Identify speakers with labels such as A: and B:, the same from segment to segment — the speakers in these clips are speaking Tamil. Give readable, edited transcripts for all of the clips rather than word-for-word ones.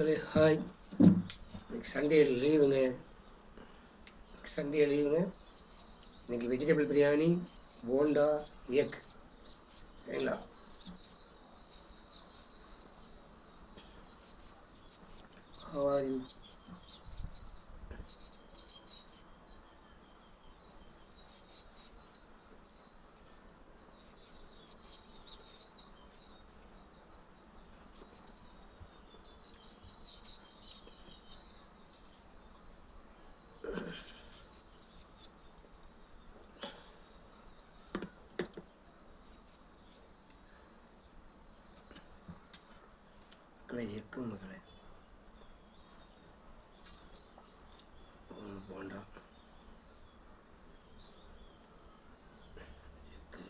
A: மக்களே ஹாய். இன்னைக்கு சண்டே லீவுங்க. இன்னைக்கு வெஜிடபிள் பிரியாணி, போண்டா, எக் சரிங்களா? How are you? மக்களே எக்கு மக்களே போண்டா எக்கு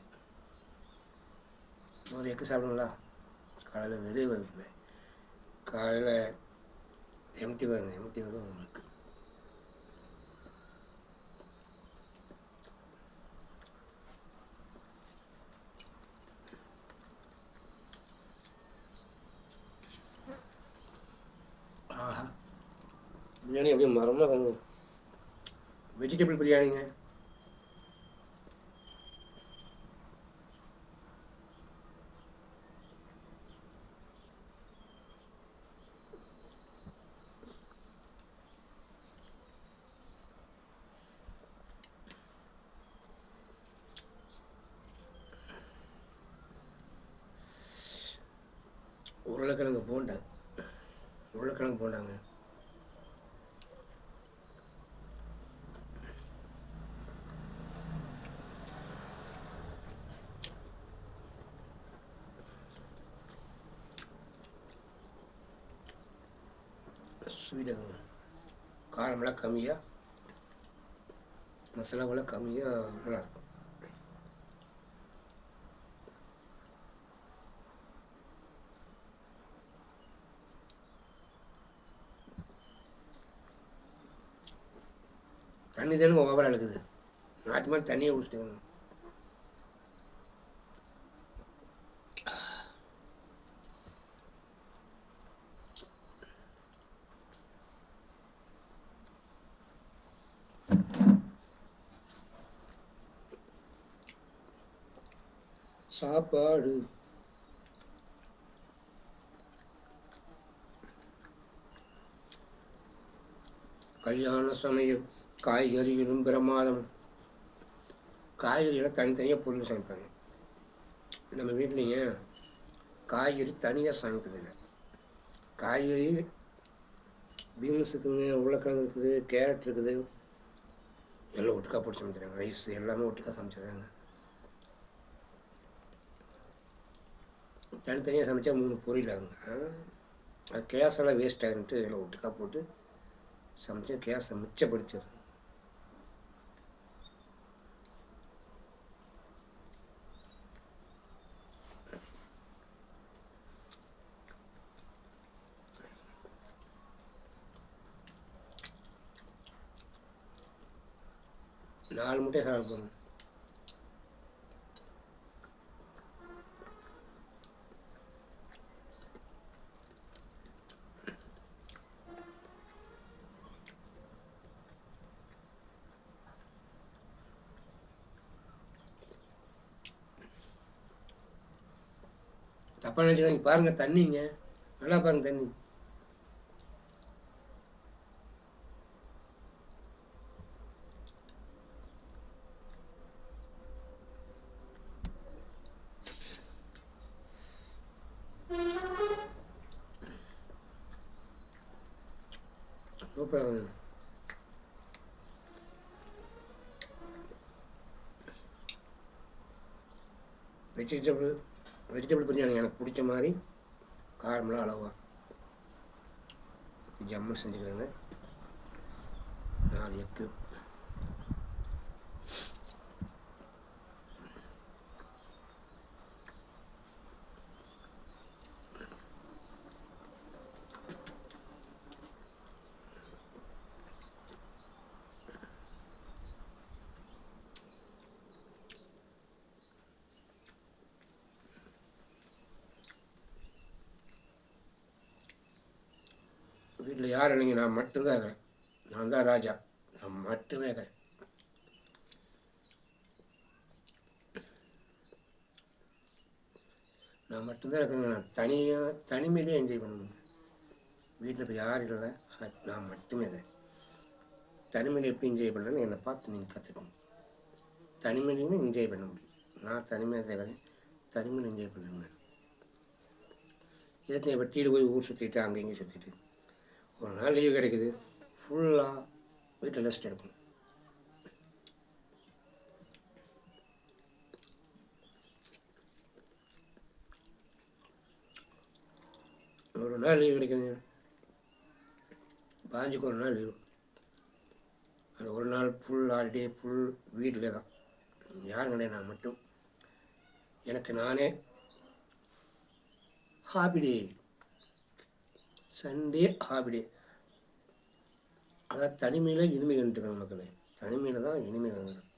A: முதல்ல எக்கு சாப்பிடுங்களா? காலையில் வெறி வருது. காலையில் எம்டி வரும் உங்களுக்கு. ஆஹா, பிரியாணி அப்படியே மரமாக வெஜிடபிள் பிரியாணிங்க. உருளைக்கிழங்கு போண்டாங்க. ஸ்வீட்டுங்க. காரமெல்லாம் கம்மியாக, மசாலாவெல்லாம் கம்மியாக நல்லாயிருக்கும். தண்ணி தானே ஓவராக இருக்குது. நாட்டு மாதிரி தண்ணியை குடிச்சிட்டு சாப்பாடு கல்யாண சமயம் காய்கறிகளும் பிரமாதம். காய்கறிகளை தனித்தனியாக பொருள் சமைப்பாங்க. நம்ம வீட்லேங்க காய்கறி தனியாக சமைக்கிறதில்ல. காய்கறி பீன்ஸ் இருக்குதுங்க, உருளைக்கிழங்கு இருக்குது, கேரட் இருக்குது, எல்லாம் ஒட்டுக்கா போட்டு சமைச்சிடுறாங்க. ரைஸ் எல்லாமே ஒட்டுக்கா சமைச்சிடுறாங்க. தனித்தனியாக சமைச்சா 3 பொரியல் ஆகுங்க. அது கேஸெல்லாம் வேஸ்ட் ஆகிருந்துட்டு எல்லாம் ஒட்டுக்கா போட்டு சமைச்சா கேஸை மிச்சப்படுத்திடுறேன். நாலு முட்டை சாப்பிடணும். தப்பாக நினச்சிக்காங்க. பாருங்கள் தண்ணிங்க, நல்லா பாருங்கள் தண்ணி. சூப்பராக வெஜிடபிள் பிரியாணி எனக்கு பிடிச்ச மாதிரி காரமெல்லாம் அளவாக ஜம்மு செஞ்சுக்கிறேங்க. 4 எக்கு. வீட்டில் யாரும் இல்லைங்க, நான் மட்டும்தான் இருக்கிறேன். நான் தான் ராஜா, நான் மட்டுமே இருக்கிறேன். நான் மட்டும்தான் இருக்கிறேங்க. நான் தனிமையிலே என்ஜாய் பண்ணணும். வீட்டில் இப்போ யாரும் இல்லை, நான் மட்டுமே இருக்கிறேன். தனிமையில் எப்படி என்ஜாய் பண்ணுறேன்னு என்னை பார்த்து நீங்கள் கற்றுக்கணும். தனிமையிலையும் என்ஜாய் பண்ண முடியும். நான் தனிமையாக இருக்கிறேன், தனிமையில் என்ஜாய் பண்ணுங்க. எதுக்கு வெட்டியில் போய் ஊர் சுற்றிட்டு அங்கே இங்கே சுற்றிட்டு, ஒரு நாள் லீவு கிடைக்குது, ஃபுல்லாக வீட்டில் ரெஸ்ட் எடுக்கணும். ஒரு நாள் லீவு கிடைக்குதுங்க, 5க்கு ஒரு நாள் லீவு. அந்த ஒரு நாள் ஃபுல் ஹாலிடே, ஃபுல் வீட்டில் தான், யாரும் கிடையாது. நான் மட்டும் எனக்கு நானே ஹாபிடே, சண்டே ஹாபிடே. அதாவது தனிமையில் இனிமை கண்டுக்கிறேன் மக்களே, தனிமையில் தான் இனிமை கண்டுக்கிறேன்.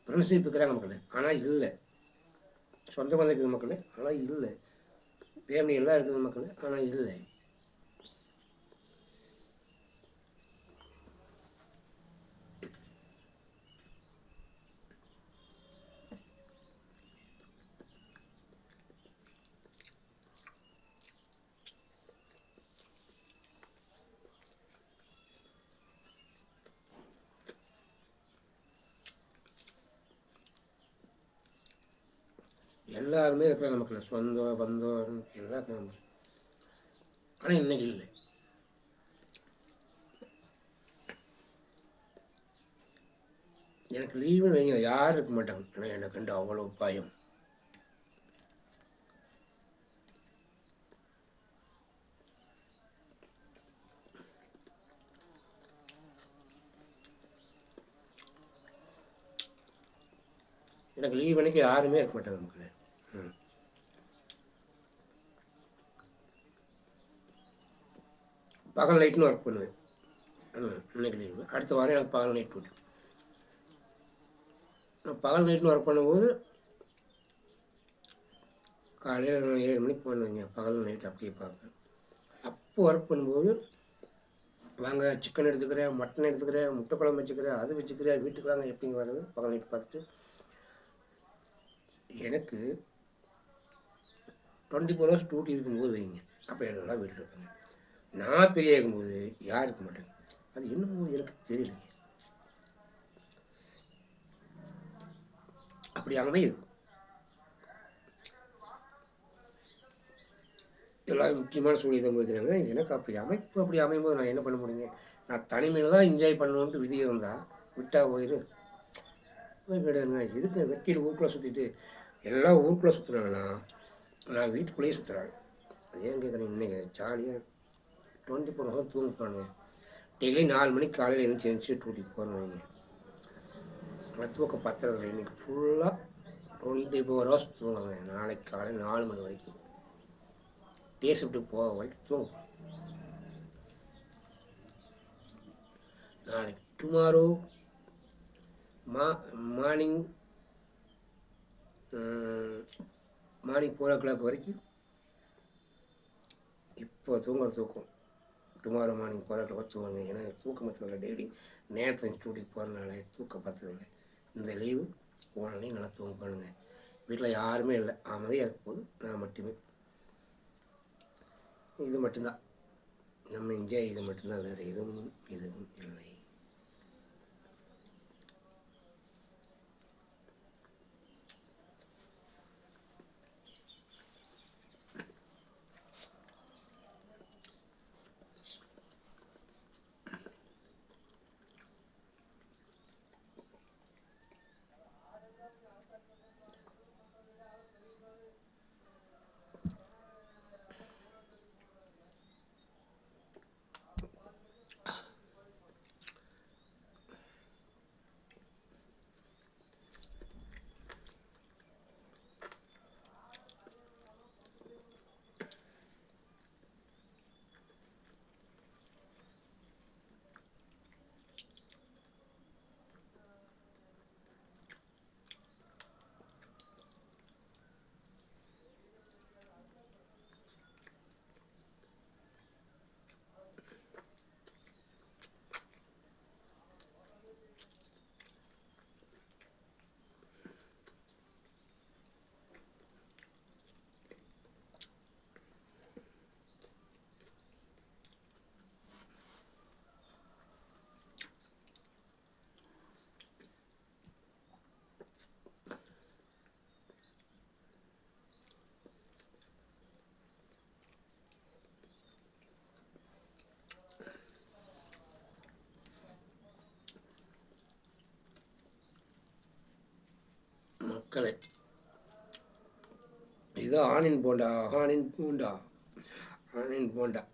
A: ஃப்ரெண்ட்ஷிப் இருக்கிறாங்க மக்களே, ஆனால் இல்லை. சொந்த பந்தம் இருக்குது மக்களே, ஆனால் இல்லை. ஃபேமிலி எல்லாம் இருக்குது மக்களே, ஆனால் இல்லை. எல்லாருமே இருக்கிறாங்க மக்கள், சொந்தம் பந்தம் எல்லாம் இருக்கிறாங்க. ஆனால் இன்னைக்கு இல்லை. எனக்கு லீவு வைங்க, யாரும் இருக்க மாட்டாங்க. ஆனால் எனக்கு கண்டு அவ்வளோ பயம். எனக்கு லீவ் அன்னைக்கு யாருமே இருக்க மாட்டாங்க மக்களே. பகல் நைட்னு ஒர்க் பண்ணுவேன். இன்னைக்கு லீவு, அடுத்த வாரம் எனக்கு பகல் நைட் போட்டு. நான் பகல் நைட்னு ஒர்க் பண்ணும்போது காலையில் 7 மணிக்கு பண்ணுவேங்க, பகல் நைட் அப்படியே பார்ப்பேன். அப்போ ஒர்க் பண்ணும்போது வாங்க சிக்கன் எடுத்துக்கிறேன், மட்டன் எடுத்துக்கிறேன், முட்டை குழம்பு வச்சுக்கிறேன், அது வச்சுக்கிறேன், வீட்டுக்கு வாங்க எப்படிங்க வர்றது, பகல் நைட் பார்த்துட்டு. எனக்கு 24 ஹவர்ஸ் டியூட்டி இருக்கும்போது வைங்க, அப்போ எல்லாம் வீட்டில் இருப்பாங்க. நான் பெரிய இருக்கும்போது யாரும் இருக்க மாட்டேங்க. அது என்னமோ எனக்கு தெரியலைங்க, அப்படி அமையுது. எல்லாம் முக்கியமான சூழ்நிலை போயிருக்கிறாங்க. எனக்கு அப்படி அமைப்பு அப்படி அமையும்போது நான் என்ன பண்ண முடியுங்க? நான் தனிமையில் தான் என்ஜாய் பண்ணணுன்ட்டு விதி இருந்தால் விட்டா போயிரு கிடையாதுங்க. எதுக்கு வெட்டியில் ஊருக்குள்ளே சுற்றிட்டு எல்லாம் ஊருக்குள்ளே சுற்றுனாங்கன்னா நான் வீட்டுக்குள்ளேயே சுற்றுறாங்க. அது ஏன் கேட்குறேன், இன்னைக்கு ஜாலியாக 24 ஹவர்ஸ் தூங்கிப்பானுங்க. டெய்லி 4 மணிக்கு காலையில் எழுந்துச்சு டூட்டிக்கு போகிறேன் வைங்க. ஆனால் தூக்கம் பத்துறதில்லை. இன்றைக்கி ஃபுல்லாக 24 ஹவர்ஸ் தூங்குங்க. நாளைக்கு காலையில் 4 மணி வரைக்கும் டே ஷிஃப்ட்டுக்கு போக வரைக்கும் தூங்கும். நாளைக்கு டுமாரோ மார்னிங் 4 o'clock வரைக்கும் இப்போ தூங்குற தூக்கம். டுமாரோ மார்னிங் 4 o'clock தூங்குங்க. ஏன்னா தூக்கம் பற்றதில்லை. டெய்லி நேரத்தில் டியூட்டிக்கு போகிறதுனால தூக்கம் பற்றதில்லை. இந்த லீவு உடனே நல்லா தூங்க பண்ணுங்க. வீட்டில் யாருமே இல்லை, அமைதியாக இருக்கும்போது நான் மட்டுமே. இது மட்டும்தான் நம்ம என்ஜாய், இது மட்டும்தான், வேறு எதுவும் இல்லை. மக்களே, இது ஆனின் போண்டா, ஆனின் பூண்டா, ஆனின் போண்டா.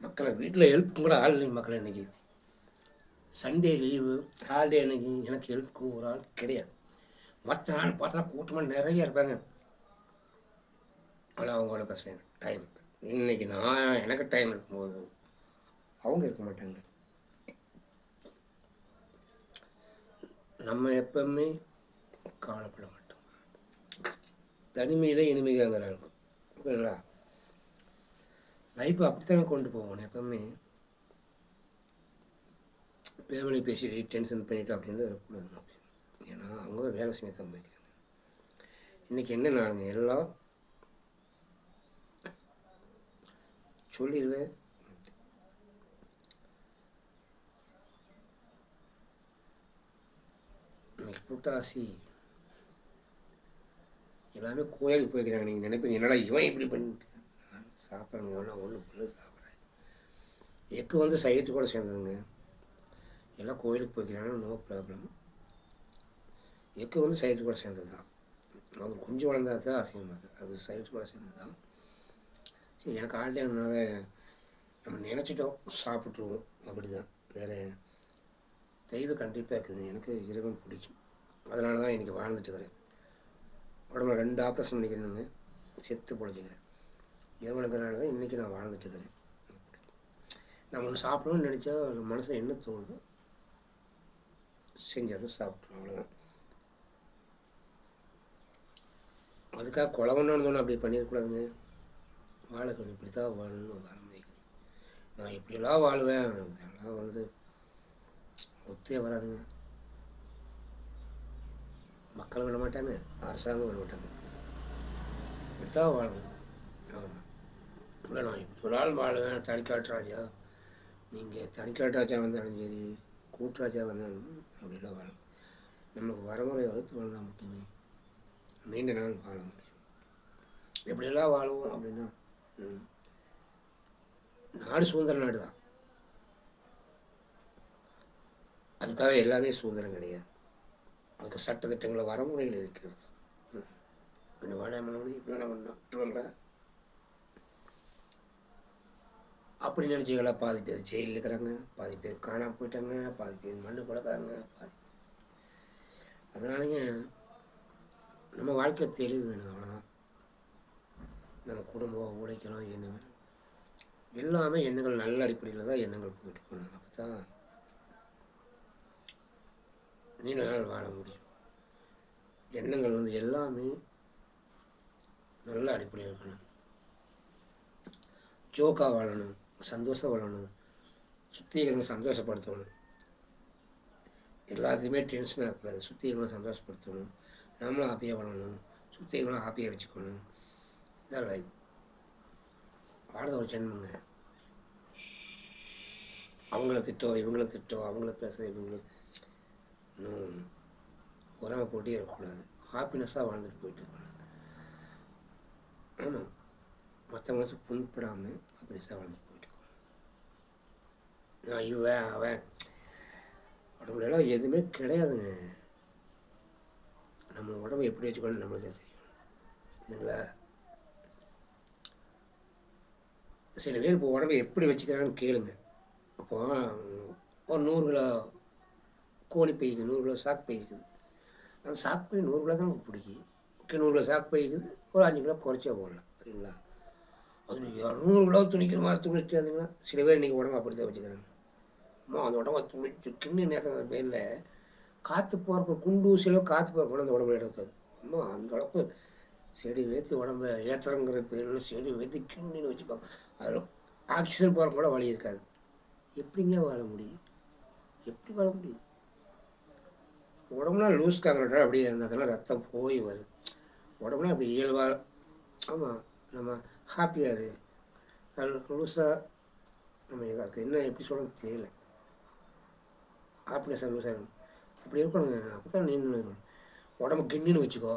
A: மக்களை வீட்டில் ஹெல்ப் கூட ஆள் இல்லைங்க மக்களை. இன்றைக்கி சண்டே லீவு, ஹாலிடே அன்னைக்கு எனக்கு ஹெல்ப்க்கு ஒரு ஆள் கிடையாது. மற்ற நாள் பார்த்தா கூட்டமாக நிறைய இருப்பாங்க. ஆனால் அவங்களோட பிரச்சனை டைம். இன்றைக்கி நான் எனக்கு டைம் இருக்கும்போது அவங்க இருக்க மாட்டாங்க. நம்ம எப்பவுமே கவலைப்பட மாட்டோம். தனிமையில் இனிமையாங்கிற இருக்கும் ஓகேங்களா. லைஃப் அப்படித்தானே கொண்டு போகணும். எப்பவுமே ஃபேமிலி பேசிட்டு டென்ஷன் பண்ணிவிட்டு அப்படின்னு இருக்கக்கூடாது. ஏன்னா அவங்க வேலை செய்ய தான் போய்க்கிறாங்க. இன்றைக்கி என்ன நாளுங்க எல்லாம் சொல்லிடுவேன். இன்னைக்கு புட்டாசி எல்லாமே கோயிலுக்கு போய்க்கிறாங்க. நீங்கள் நினைப்பீங்க என்னடா இவன் இப்படி பண்ணிட்டு சாப்பிட்றேங்க. ஒன்றா ஒன்று புல்லு சாப்பிட்றேன். எக்கு வந்து சையத்து கூட சேர்ந்ததுங்க. எல்லாம் கோயிலுக்கு போய்க்கிறாங்க, நோ ப்ராப்ளம். எக்கு வந்து சையத்து கூட சேர்ந்தது தான். அது குஞ்சு வளர்ந்தா தான் அசிங்கமாக, அது சையத்து கூட சேர்ந்தது தான். சரி, எனக்கு ஆல்ரெடி அதனால நம்ம நினச்சிட்டோம் சாப்பிட்ருவோம், அப்படி தான். வேறு தெய்வம் கண்டிப்பாக இருக்குது. எனக்கு இறைவன் பிடிக்கும். அதனால தான் இன்றைக்கி வாழ்ந்துட்டு வரேன். உடம்புல 2 ஆப்ரேஷன் பண்ணிக்கிறேனுங்க, செத்து பொழைச்சிக்கிறேன். இறைவனுக்குனால தான் இன்றைக்கி நான் வாழ்ந்துட்டு இருக்கிறேன். நம்ம ஒன்று சாப்பிடணும்னு நினச்சா மனசில் என்ன தோணுதோ செஞ்சாலும் சாப்பிட்ருவோம், அவ்வளோதான். அதுக்காக கொலவன்னு தோணும் அப்படி பண்ணிடக்கூடாதுங்க. வாழக்கணும், இப்படி தான் வாழணும்னு ஆரம்பிக்குது. நான் இப்படியெல்லாம் வாழுவேன், அதெல்லாம் வந்து ஒத்தே வராதுங்க. மக்கள் விட மாட்டாங்க, அரசாங்கம் விட மாட்டாங்க. இப்படித்தான் வாழணும். ஆமாம், இல்லை நான் இப்படி ஒரு ஆள் வாழுவேன். தனிக்காட்டு ராஜா, நீங்கள் தனிக்காட்டு ராஜா வந்தாலும் சரி, கூட்டுராஜா வந்தாலும் அப்படிலாம் வாழும். நமக்கு வரமுறை வகுத்து வாழ்ந்தான் முக்கியமே. நீண்ட நாள் வாழ முடியும். எப்படியெல்லாம் வாழுவோம் அப்படின்னா, நாடு சுதந்திர நாடு தான். அதுக்காக எல்லாமே சுதந்திரம் கிடையாது. அதுக்கு சட்டத்திட்டங்களை வரமுறைகள் இருக்கிறது. இப்படி வாழாமல் இப்படி வேணா பண்ணோம் விட்டுருவாங்களா அப்படி நினச்சிங்களா? பாதி பேர் ஜெயிலில் இருக்கிறாங்க, பாதி பேர் காணாமல் போயிட்டாங்க, பாதி பேர் மண்ணு கொடுக்குறாங்க, பாதி. அதனாலங்க நம்ம வாழ்க்கை தெளிவு வேணும், அவ்வளோதான். நம்ம குடும்பம் உழைக்கிறோம், எண்ணம் எல்லாமே எண்ணங்கள் நல்ல அடிப்படையில் தான் எண்ணங்கள் போயிட்டு போகணும். அப்போ தான் நீண்ட நாள் வாழ முடியும். எண்ணங்கள் வந்து எல்லாமே நல்ல அடிப்படையாக இருக்கணும். ஜோக்காக வாழணும், சந்தோஷம் வாழணும், சுத்திகரங்களை சந்தோஷப்படுத்தணும். எல்லாத்தையுமே டென்ஷனாக இருக்கக்கூடாது. சுத்திகரங்களை சந்தோஷப்படுத்தணும், நம்மளும் ஹாப்பியாக வாழணும், சுற்றி இருக்கணும், ஹாப்பியாக வச்சுக்கணும். இதான் லைஃப். வாழ்ந்த ஒரு ஜென்மங்க. அவங்கள திட்டம், இவங்கள திட்டம், அவங்கள பேச, இவங்களுக்கு இன்னும் உறவை போட்டே இருக்கக்கூடாது. ஹாப்பினஸ்ஸாக வாழ்ந்துட்டு போயிட்டு இருக்கணும். ஆமாம், மற்றவங்களுக்கு புண்படாமல் ஹாப்பினஸ்ஸாக வாழ்ந்துட்டு போயிட்டு இருக்கணும். நான் இவன் அவன் உடம்புலாம் எதுவுமே கிடையாதுங்க. நம்ம உடம்பு எப்படி வச்சுக்கணும் நம்மளுக்கு தான் தெரியும் இல்லைங்களா? சில பேர் இப்போ உடம்பை எப்படி வச்சுக்கிறாங்கன்னு கேளுங்க. அப்போ ஒரு 100 கிலோ கோழி பைக்குது, 100 கிலோ சாக்கு பைக்குது. அந்த சாக்கு பை 100 கிலோ தான் நமக்கு பிடிக்கும். ஓகே, 100 கிலோ சாக்கு பைக்குது, ஒரு 5 கிலோ குறைச்சா போடலாம் சரிங்களா? அது 200 கிலோ துணிக்கிற மாதிரி துணிச்சுட்டு இருந்தீங்கன்னா சில பேர் இன்றைக்கி உடம்பு அப்படி தான் வச்சுக்கிறாங்க. அம்மா அந்த உடம்பை துணிச்சு கிண்ணு நேரத்தில் பேரில் காற்று போகிறப்ப குண்டு ஊசியில் காற்று போகிறப்ப அந்த உடம்புல எடுக்காது. அம்மா அந்த அளவுக்கு செடி வேற்று உடம்பை ஏற்றுறங்கிற பேரில் செடி வேற்று கிண்ணின்னு வச்சுப்பாங்க. அதில் ஆக்சிஜன் போகிற கூட வழி இருக்காது. எப்படிங்க வாழ முடியும்? எப்படி வாழ முடியும்? உடம்புலாம் லூஸ் காங்கிரட்டா அப்படியே இருந்ததெல்லாம் ரத்தம் போய் வரும். உடம்புலாம் அப்படி இயல்பாக. ஆமாம், நம்ம ஹாப்பியாக இரு, லூஸாக நம்ம எதாவது என்ன எப்படி சொல்கிறது தெரியல. ஹாப்பினஸ்ஸாக லூஸாக இருக்கணும், அப்படி இருக்கணுங்க. அப்போ தான் நீண்டு இருக்கணும். உடம்பு கிண்ணுன்னு வச்சுக்கோ,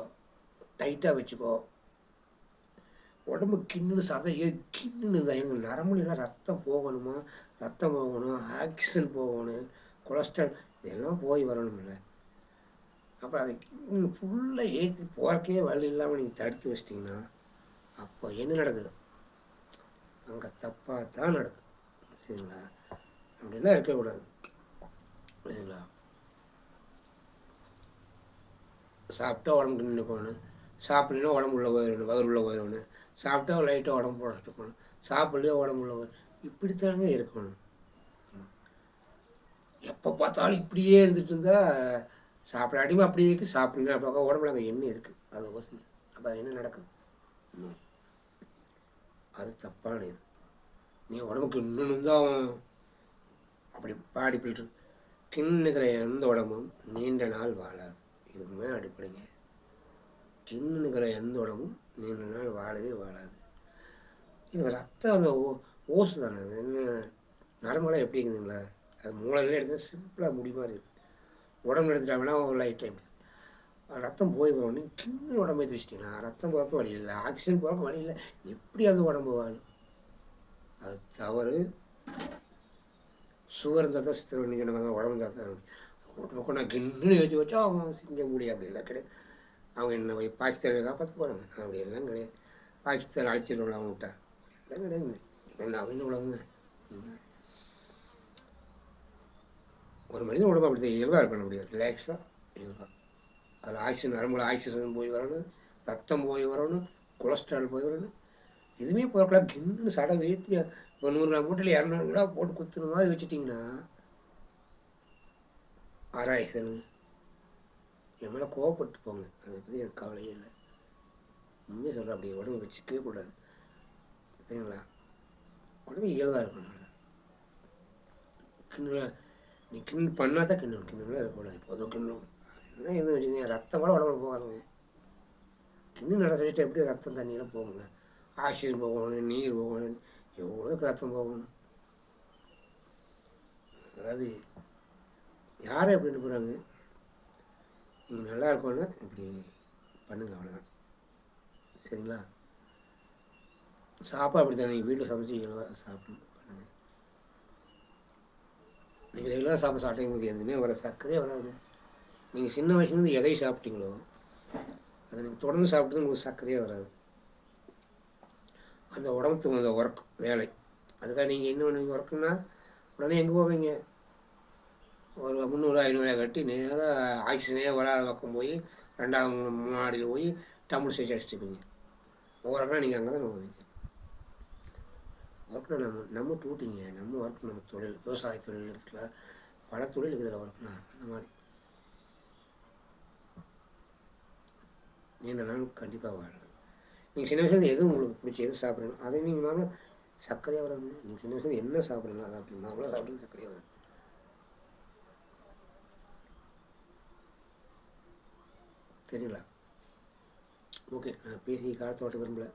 A: டைட்டாக வச்சுக்கோ. உடம்பு கிண்ணுன்னு சதையே கிண்ணுன்னு தான் எங்கள் நரம்புலாம் ரத்தம் போகணுமா, ரத்தம் போகணும், ஆக்சிஜன் போகணும், கொலஸ்ட்ரால் இதெல்லாம் போய் வரணும்ல. அப்போ அதை ஃபுல்லாக ஏற்றி போகிறக்கே வழி இல்லாமல் நீங்கள் தடுத்து வச்சிட்டிங்கன்னா அப்போ என்ன நடக்குது? அங்கே தப்பாக தான் நடக்கும் சரிங்களா? அப்படிலாம் இருக்கக்கூடாது சரிங்களா? சாப்பிட்டா உடம்புக்கு நின்று போகணும், சாப்பிட்லாம் உடம்பு உள்ள போயிடணும், வயிறு உள்ள போயிடணும், சாப்பிட்டா லைட்டாக உடம்பு போட்டு போகணும், சாப்பிட்லையோ உடம்பு உள்ள போயிடும். இப்படித்தானே இருக்கணும். எப்போ பார்த்தாலும் இப்படியே இருந்துட்டு இருந்தால் சாப்பிடாட்டியுமே அப்படியே இருக்குது, சாப்பிடுங்க அப்போ உடம்புல அங்கே என்ன இருக்குது அது ஓசனை. அப்போ என்ன நடக்கும்? அது தப்பானது. நீ உடம்புக்கு இன்னும் தான் அப்படி பாடி போயிட்டு கிண்ணுக்கிற எந்த உடம்பும் நீண்ட நாள் வாழாது. இதுவுமே அடிப்படைங்க. கிண்ணுக்கிற எந்த உடம்பும் நீண்ட நாள் வாழவே வாழாது. இது ரத்தம் அந்த ஓசு தானே. அது என்ன நரம்பெல்லாம் எப்படி இருக்குதுங்களா? அது மூளையிலே எடுத்து சிம்பிளாக முடி மாதிரி இருக்குது. உடம்பு எடுத்துட்டாங்கன்னா ஒரு லைட்டாக எப்படி ரத்தம் போய் வரும். நீங்கள் கிண்ணு உடம்பு எடுத்து வச்சிட்டிங்கன்னா ரத்தம் போகிறப்ப வழி இல்லை, ஆக்சிஜன் போகிறப்ப வழி இல்லை. எப்படி அந்த உடம்பு வாழும்? அது தவறு. சுகர் இருந்தால் தான் சித்திர வேண்டிய உடம்பு தான் தான் நான் கிண்ணுன்னு ஏற்றி வச்சா அவங்க செஞ்ச முடியும். அப்படி எல்லாம் கிடையாது. அவங்க என்ன பாகிஸ்தானை காப்பாற்ற போகிறாங்க, அப்படி எல்லாம் கிடையாது. பாகிஸ்தான் அழைச்சிடுவாங்க அவங்க விட்டா எல்லாம் கிடையாதுங்க. என்ன அவங்க உலகங்க. ஒரு மனிதன் உடம்பு அப்படி இயல்பாக இருக்கணும், முடியாது ரிலாக்ஸாக இயல்பாக. அதில் ஆக்சிஜன் நரம்புல ஆக்சிஜன் போய் வரணும், ரத்தம் போய் வரணும், கொலஸ்ட்ரால் போய் வரணும். எதுவுமே போகலாம். கிண்ணு சடை வேற்றி இப்போ 100 கிலோ மூட்டையில் 200 கிலோ போட்டு குத்துன மாதிரி வச்சுட்டிங்கன்னா ஆராய்ச்சல் என் மேலே கோவப்பட்டு போங்க. அதை பற்றி எனக்கு கவலையே இல்லை. உண்மையாக சொல்கிறேன், அப்படி உடம்பு வச்சுக்கவே கூடாது சரிங்களா? உடம்பு இயல்பாக இருக்கணும். கிண்ணு நீ கிண்ணு பண்ணால் தான் கிண்ணுலாம் இருக்கக்கூடாது. இப்போதும் கிண்ணு என்ன எதுவும் வச்சுக்கோங்க, ரத்தம் கூட உடம்புல போகாதுங்க. கிண்ணு நட சொல்லிட்டு எப்படி ரத்தம் தண்ணியெல்லாம் போகுங்க? ஆக்சிஜன் போகணும், நீர் போகணும், எவ்வளோக்கு ரத்தம் போகணும். அதாவது யாரும் எப்படின்னு போகிறாங்க, நீங்கள் நல்லா இருக்கணும்னா இப்படி பண்ணுங்க, அவ்வளோதான் சரிங்களா? சாப்பாடு அப்படி தான். நீங்கள் வீட்டில் சமைச்சி சாப்பிட்டு பண்ணுங்கள். நீங்கள் ரெகுலராக சாப்பிட்டீங்க உங்களுக்கு எதுவுமே வர சர்க்கரையே வராது. நீங்கள் சின்ன வயசுலேருந்து எதை சாப்பிட்டீங்களோ அதை நீங்கள் தொடர்ந்து சாப்பிட்டு உங்களுக்கு சர்க்கரையே வராது. அந்த உடம்புக்கு அந்த ஒர்க் வேலை. அதுக்காக நீங்கள் என்ன பண்ணுவீங்க? ஒர்க்குன்னா உடனே எங்கே போவீங்க? ஒரு 300 500 கட்டி நேராக ஆக்சிஜனே வராத பக்கம் போய் 2வது 3 போய் டம்பிள் ஸ்டேஜ் அடிச்சுட்டுப்பீங்க. ஒவ்வொருக்கா நீங்கள் அங்கே தான் போவீங்க. ஒர்க்னா நம்ம டூட்டிங்க, நம்ம ஒர்க், நம்ம தொழில், விவசாய தொழில் எடுத்துக்கலாம், பல தொழில் இருக்குதுல ஒர்க்னா. அந்த மாதிரி நீண்ட நாள் கண்டிப்பாக வாழலாம். நீங்கள் சின்ன வயசுலேருந்து எதுவும் உங்களுக்கு பிடிச்சி எது சாப்பிட்றீங்களோ அதை நீங்கள் மாமலாம் சர்க்கரையாக வராது. நீங்கள் சின்ன வயசுலேருந்து என்ன சாப்பிட்றீங்களோ அதை அப்படி மாமலாம் சாப்பிட்டு சர்க்கரையாக வராது. தெரியல. ஓகே, நான் பேசி காலத்தை ஓட்ட விரும்பல.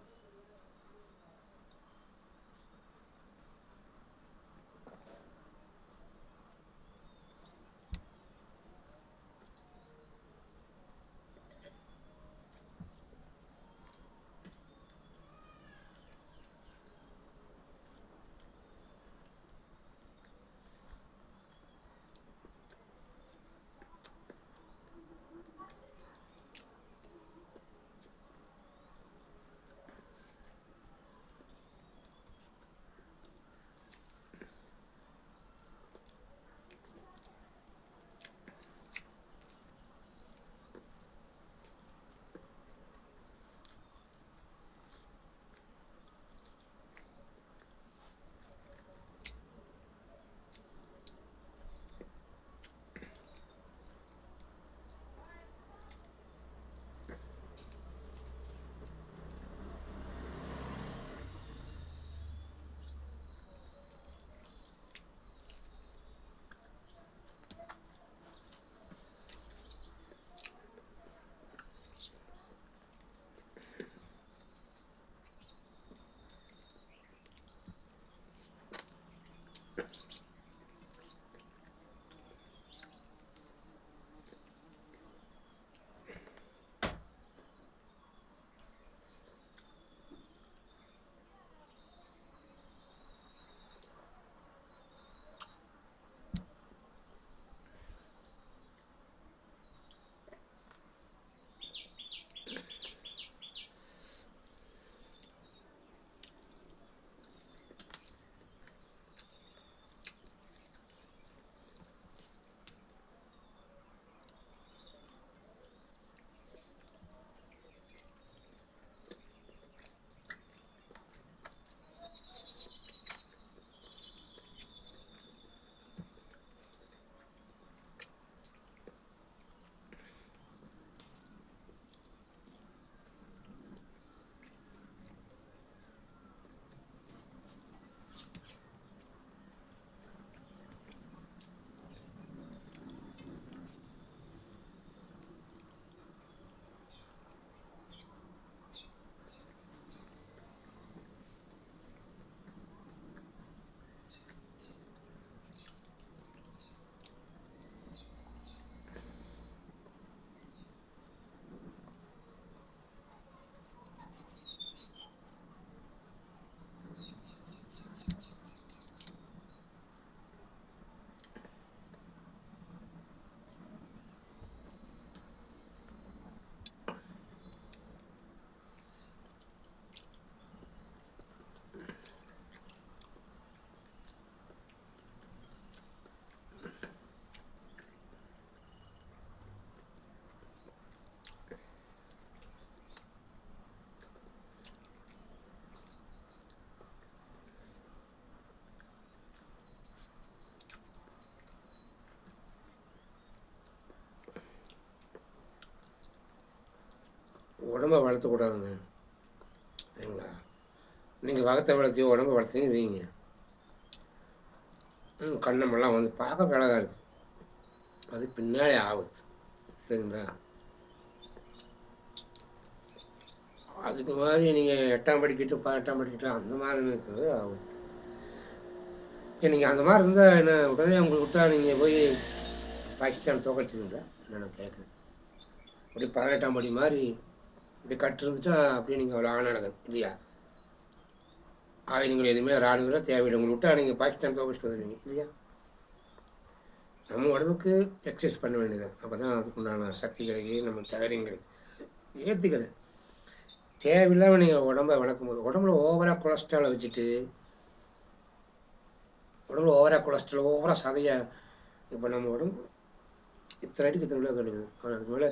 A: உடம்ப வளர்த்தக்கூடாதுங்க, சரிங்களா? நீங்கள் வகத்தை வளர்த்தியோ உடம்ப வளர்த்தீங்கன்னு வைங்க, கண்ணமெல்லாம் வந்து பார்க்க அழகாக இருக்குது, அது பின்னாடி ஆகுது, சரிங்களா? அதுக்கு மாதிரி நீங்கள் 8ஆம் படிக்கிட்டு 18ஆம் படிக்கிட்டு அந்த மாதிரி இருக்கிறது ஆகுது. நீங்கள் அந்த மாதிரி இருந்தால் என்ன உடனே உங்களுக்கு விட்டா நீங்கள் போய் பாகிஸ்தான் தோக்கடிச்சிருங்களா? நான் கேட்குறேன். அப்படி 18ஆம் படி மாதிரி இப்படி கட்டு இருந்துட்டா அப்படியே நீங்கள் ஒரு ஆணழகன் இல்லையா? ஆயுதங்கள் எதுவுமே ராணுவங்களோ தேவையில்லை, உங்களுக்கு விட்டா நீங்கள் பாகிஸ்தான் தோக்கடிச்சிட்டு வந்துடுவீங்க இல்லையா? நம்ம உடம்புக்கு எக்ஸசைஸ் பண்ண வேண்டியது, அப்போ தான் அதுக்குண்டான சக்தி கிடைக்கி, நம்ம தைரியம் கிடைக்கும். ஏற்றுக்கிறேன். தேவையில்லாமல் நீங்கள் உடம்பை வளர்க்கும் போது உடம்புல ஓவராக கொலஸ்ட்ராலை வச்சுட்டு, உடம்புல ஓவராக கொலஸ்ட்ரால் ஓவராக சதையாக, இப்போ நம்ம உடம்பு இத்தனை அடிக்கு இத்தனை கிலோ கெடுக்குது, அவர் அதுக்கு மேலே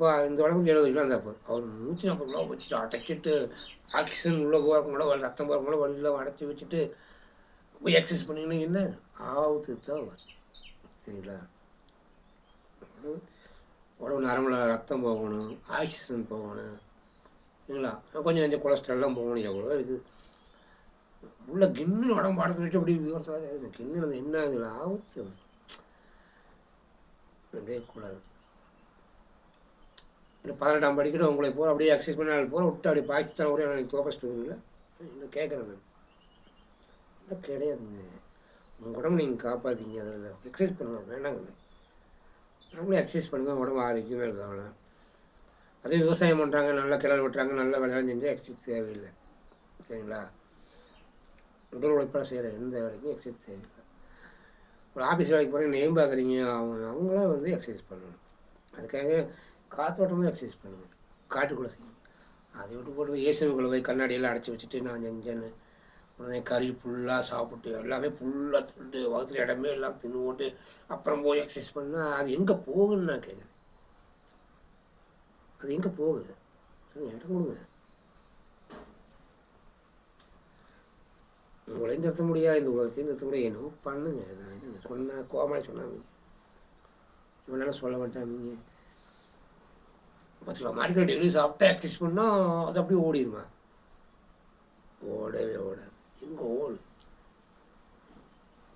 A: இப்போ இந்த உடம்புக்கு 70 கிலோ இருந்தால் போதும், அவர் 140 கிலோ வச்சுட்டு அடைச்சிட்டு ஆக்சிஜன் உள்ளே போகிறவங்களோ ரத்தம் போகிறவங்களோ வழியில் அடைச்சி வச்சுட்டு போய் எக்ஸசைஸ் பண்ணிங்கன்னா என்ன ஆகுது தான் வரும், சரிங்களா? உடம்பு நரம்புல ரத்தம் போகணும், ஆக்சிஜன் போகணும், சரிங்களா? கொஞ்சம் கொஞ்சம் கொலஸ்ட்ரால்லாம் போகணும், எவ்வளோ இருக்குது உள்ள கின்னு உடம்பு படத்தை வச்சு அப்படி விவசாயம் கின்னு என்ன இதில் ஆபத்து அப்படியே கூடாது. இல்லை 18ஆம் படிக்கணும் உங்களை போகிற அப்படியே எக்ஸசைஸ் பண்ணி நாள் போகிற விட்டு அப்படியே பாகிஸ்தான் ஒரே நாளைக்கு தோக்கச்சிட்டு இல்லை இன்னும் கேட்குறேன் நான் இல்லை கிடையாதுங்க. உங்கள் உடம்பு நீங்கள் காப்பாற்றிங்க அதில் எக்ஸசைஸ் பண்ணுங்கள் வேண்டாங்க. நாமளும் எக்ஸசைஸ் பண்ணுங்கள் உடம்பு ஆரோக்கியமாக இருக்குது அவ்வளோ. அதே விவசாயம் பண்ணுறாங்க நல்லா கிணறு வெட்டுறாங்க நல்லா விளையாண்டு செஞ்சால் எக்ஸசைஸ் தேவையில்லை சரிங்களா. உடல் உழைப்பால் செய்கிற எந்த வேலைக்கும் எக்ஸசைஸ் தேவையில்லை. ஒரு ஆஃபீஸ் வேலைக்கு போகிறீங்க நேம் பார்க்குறீங்க அவங்களாம் வந்து எக்ஸசைஸ் பண்ணணும். அதுக்காக காற்றோட்டமாக எக்ஸசைஸ் பண்ணுங்கள் காட்டுக்குள்ளே செய்யணும். அதை விட்டு போட்டு ஏசியனுக்குள்ளே போய் கண்ணாடியெல்லாம் அடைச்சி வச்சுட்டு நான் செஞ்சேன்னு உடனே கறி ஃபுல்லாக சாப்பிட்டு எல்லாமே ஃபுல்லாக தின்ட்டு வகுத்துல இடமே எல்லாம் தின்னு போட்டு அப்புறம் போய் எக்ஸசைஸ் பண்ணால் அது எங்கே போகுன்னு நான் கேட்குறேன். அது எங்கே போகுது இடம் கொடுங்க. உங்களையும் நிறுத்த முடியாது இந்த உலகத்தையும் நிறுத்த முடியாது. என்னவோ பண்ணுங்க. நான் என்ன சொன்னால் கோமாளி சொன்னாங்க இவனால சொல்ல மாட்டாங்க. 10 கிலோ மாடிக்கிற டெய்லி சாப்பிட்டா எக்ஸசைஸ் பண்ணால் அது அப்படியே ஓடிடுமா? ஓடவே ஓடாது. எங்கே ஓடு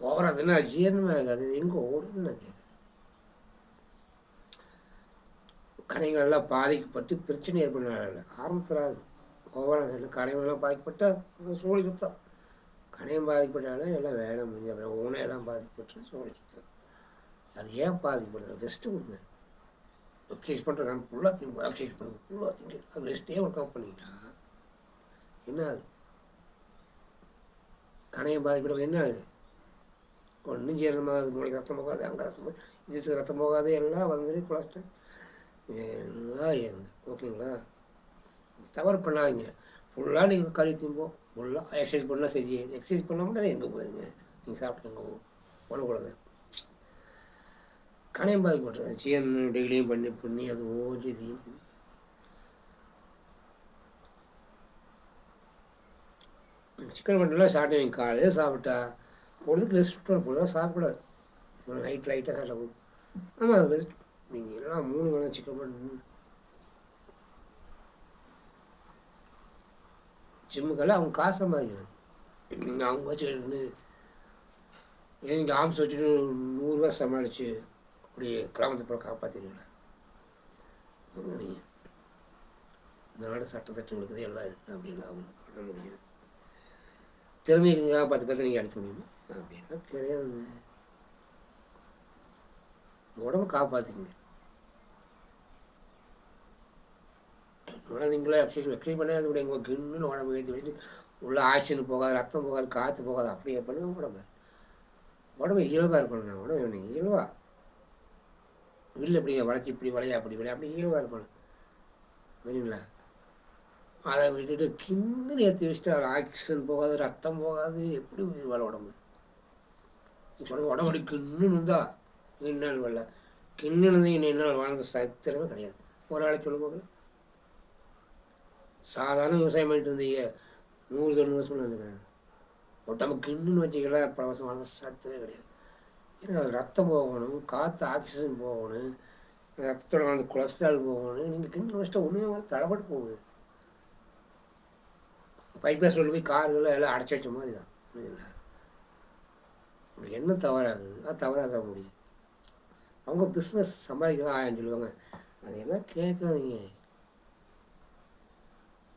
A: ஓவராதுன்னா ஜீரணமே ஆகாது. எங்கே ஓடுன்னு நான் கேட்குறேன். கணைகள் எல்லாம் பாதிக்கப்பட்டு பிரச்சனை ஏற்படுனால ஆரம்பத்தில் ஓவராக கணைகள்லாம் பாதிக்கப்பட்டால் சோழி சுத்தம். கணையம் பாதிக்கப்பட்டாலும் எல்லாம் வேலை முடிஞ்ச அப்புறம் ஊனையெல்லாம் பாதிக்கப்பட்டு சோழி சுத்தம். அது ஏன் பாதிக்கப்படுது? ரெஸ்ட்டு கொடுங்க. எக்ஸசைஸ் பண்ணுறாங்க ஃபுல்லாக திங்க எக்ஸசைஸ் பண்ணுங்க ஃபுல்லாக திங்க அது ரெஸ்ட்டே ஒர்க் அவுட் பண்ணிக்கிட்டா என்ன ஆகுது? கணையம் பாதிக்கப்பட்ட என்ன ஆகுது? ஒன்றும் ஜீரணமாகாது. மூளைக்கு ரத்தம் போகாது, அங்கே ரத்தம் போகாது, இதுக்கு ரத்தம் போகாது, எல்லாம் வந்துடு கொலஸ்ட்ரால் எல்லாம் ஏறுது. ஓகேங்களா? தவறு பண்ணாதீங்க. ஃபுல்லாக நீங்கள் கறி திம்போம் ஃபுல்லாக எக்ஸசைஸ் பண்ணால் சரி. எக்ஸசைஸ் பண்ண முடியாது எங்கே போயிருங்க நீங்கள் சாப்பிட்டு எங்கே போகக்கூடாது. கணையம் பாதிக்கப்பட்டது ஜீரணம் டெய்லியும் பண்ணி பண்ணி அது ஓஞ்சி இதையும் சிக்கன் மட்டன்லாம் சாப்பிட்டு காலையில் சாப்பிட்டா பொழுதுக்கு ரெஸ்ட் விட்டோம். பொழுதாக சாப்பிடக்கூடாது. நைட் லைட்டாக சாப்பிட போகுது. ஆமாம் அது ரெஸ்ட். நீங்கள் எல்லாம் 3 வேளை சிக்கன் மட்டன் ஜிம்முக்கெல்லாம் அவங்க காசு சம்பாதிக்கணும். நீங்கள் அவங்க வச்சு நீங்கள் ஆம்ஸ் வச்சுட்டு 100 ரூபா சமாளித்து அப்படி கிராமத்தை போல காப்பாற்றினீங்களா? நீங்கள் இந்த நாடு சட்டத்தட்டு இருக்குது எல்லாம் இருக்குது அப்படின்னா அவங்க பண்ண முடியாது. திறமைக்குங்க 10 பேர்த்த நீங்கள் அடிக்க முடியுமா? அப்படின்னா கிடையாதுங்க. உடம்பு காப்பாற்றிங்க. என்னோட நீங்களே எக்ஸசைஸ் பண்ணால் அது கூட எங்கள் கின்னு உடம்பு ஏற்றி வச்சுட்டு உள்ள ஆக்சிஜன் போகாது, ரத்தம் போகாது, காற்று போகாது. அப்படியே பண்ணுங்க. உடம்பு இயல்பாக இருக்கணுங்க. உடம்பு இயல்பா இல்லை எப்படிங்க வளைச்சி இப்படி வளையா அப்படி வளையா அப்படி இயல்பாக இருக்கணும் சரிங்களா? அதை விட்டுட்டு கிண்ணு ஏற்றி வச்சுட்டு அது ஆக்சிஜன் போகாது, ரத்தம் போகாது, எப்படி உயிர் வாழ உடம்பு? நீ சொல்லுங்க உடம்பு அப்படி கிண்ணுன்னு இருந்தால் இன்னும் வரல கிண்ணு இருந்து இன்னும் வாழ்ந்த சத்திரமே கிடையாது. ஒரு ஆளை சொல்லுங்க. சாதாரண விவசாயம் பண்ணிட்டு இருந்தீங்க 100 வருஷம் இருந்துக்கிறேன். உடம்பு கிண்ணுன்னு வச்சுக்கலாம் பல வருஷம் வாழ்ந்த சத்திரமே கிடையாது. ஏன்னா அது ரத்தம் போகணும், காற்று ஆக்சிஜன் போகணும், ரத்தத்தோட வந்து கொலஸ்ட்ரால் போகணும். நீங்கள் கிண்ணு வச்சுட்டா ஒன்றுமே தடப்பட்டு போகுது. பைப்பில் சொல்லி போய் கார்கள் எல்லாம் அடைச்சி வச்ச மாதிரி தான். புரியுதுங்களா? உங்களுக்கு என்ன தவறாகுது? அது தவறாக தான் முடியும். அவங்க பிஸ்னஸ் சம்பாதிக்க தான் 1000 சொல்லுவாங்க. அதையெல்லாம் கேட்காதீங்க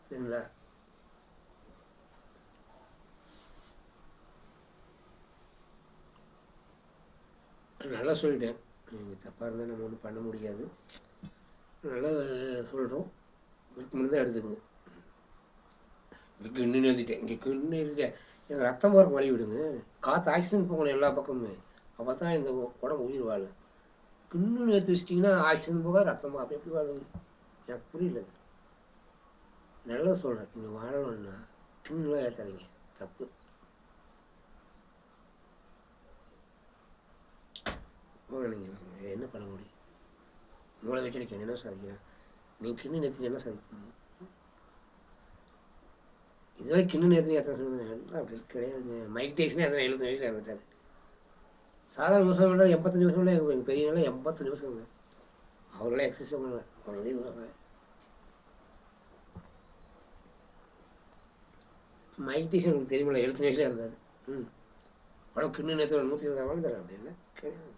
A: சரிங்களா? நல்லா சொல்லிட்டேன். நீங்கள் தப்பாக இருந்தால் நம்ம ஒன்றும் பண்ண முடியாது. நல்லா சொல்கிறோம். விருப்பம் தான் எடுத்துக்கோங்க. இங்கே கிண்ணு எழுதிட்டேன், இங்கே கிண்ணு எழுதிட்டேன். எனக்கு ரத்தம் போகிறக்கு வழி விடுங்க. காற்று ஆக்சிஜன் போகணும் எல்லா பக்கமுமே. அப்போ தான் இந்த உடம்பு உயிர் வாழு. கிண்ணு ஏற்றி வச்சிட்டிங்கன்னா ஆக்சிஜன் போக ரத்தம் போக அப்போ எப்படி வாழுங்க? எனக்கு புரியல. நல்லா சொல்கிறேன். நீங்கள் வாழணும்னா கிண்ணுலாம் ஏற்றாதீங்க. தப்பு. நீங்கள் என்ன பண்ண முடியும்? மூளை வச்சு எனக்கு என்ன சாதிக்கிறேன்? நீங்கள் கிண்ணு நேற்று என்ன சாதிப்பீங்க? இதுவரை கிண்ணு நேற்று எத்தனை சொல்லுங்க அப்படி கிடையாதுங்க. மைக் டைசனே எத்தனை 70 வயசில் இறந்துட்டாரு. சாதாரண விவசாயம் பண்ணால் 85 வருஷம்ல எங்கள் பெரிய நாள் 85 வருஷங்க. அவர்களே எக்ஸசைஸ் பண்ணல. அவர்களே விவசாயம். மைக் டைசன் உங்களுக்கு தெரியுமில்ல 75 வயசில் இருந்தார். அவ்வளோ கிண்ணு நேற்று 120 வாழ்ந்தார். அப்படின்னா கிடையாது.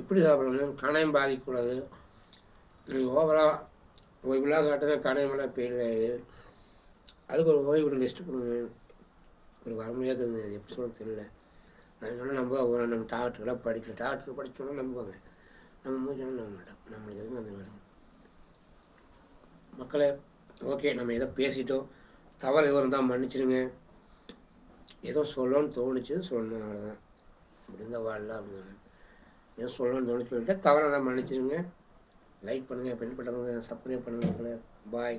A: எப்படி சாப்பிடணும்? கணையம் பாதிக்கக்கூடாது. நீங்கள் ஓவராக ஓய்வுலாம் காட்டுங்க, கணையமெல்லாம் பெயில் ஆகுது. அதுக்கு ஒரு ஓய்வு ரெஸ்ட்டு கொடுங்க. ஒரு வரமுறையாக இருக்குதுங்க, அது எப்படி சொல்ல தெரியல. நான் சொன்னால் நம்ம டாக்டருக்கெல்லாம் படிக்கல. டாக்டருக்கு படித்தோன்னா நம்புவாங்க, நம்ம மூஞ்சி நம்ப மாட்டோம். நம்மளுக்கு எதுவும் அந்த வேணும் மக்களே. ஓகே, நம்ம ஏதோ பேசிட்டோம். தவறு எதுவும் இருந்தால் மன்னிச்சிடுங்க. ஏதோ சொல்லணும்னு தோணுச்சு, சொல்லணும், அவ்வளோதான். அப்படி இருந்தால் வாழலாம் அப்படின்னு ஏதோ சொல்லணும்னு தோணுச்சு. தவறை தான் மன்னிச்சிடுங்க. லைக் பண்ணுங்கள், பெண் பட்டவங்க சப்ஸ்கிரைப் பண்ணுங்கள் மக்களே. பாய்.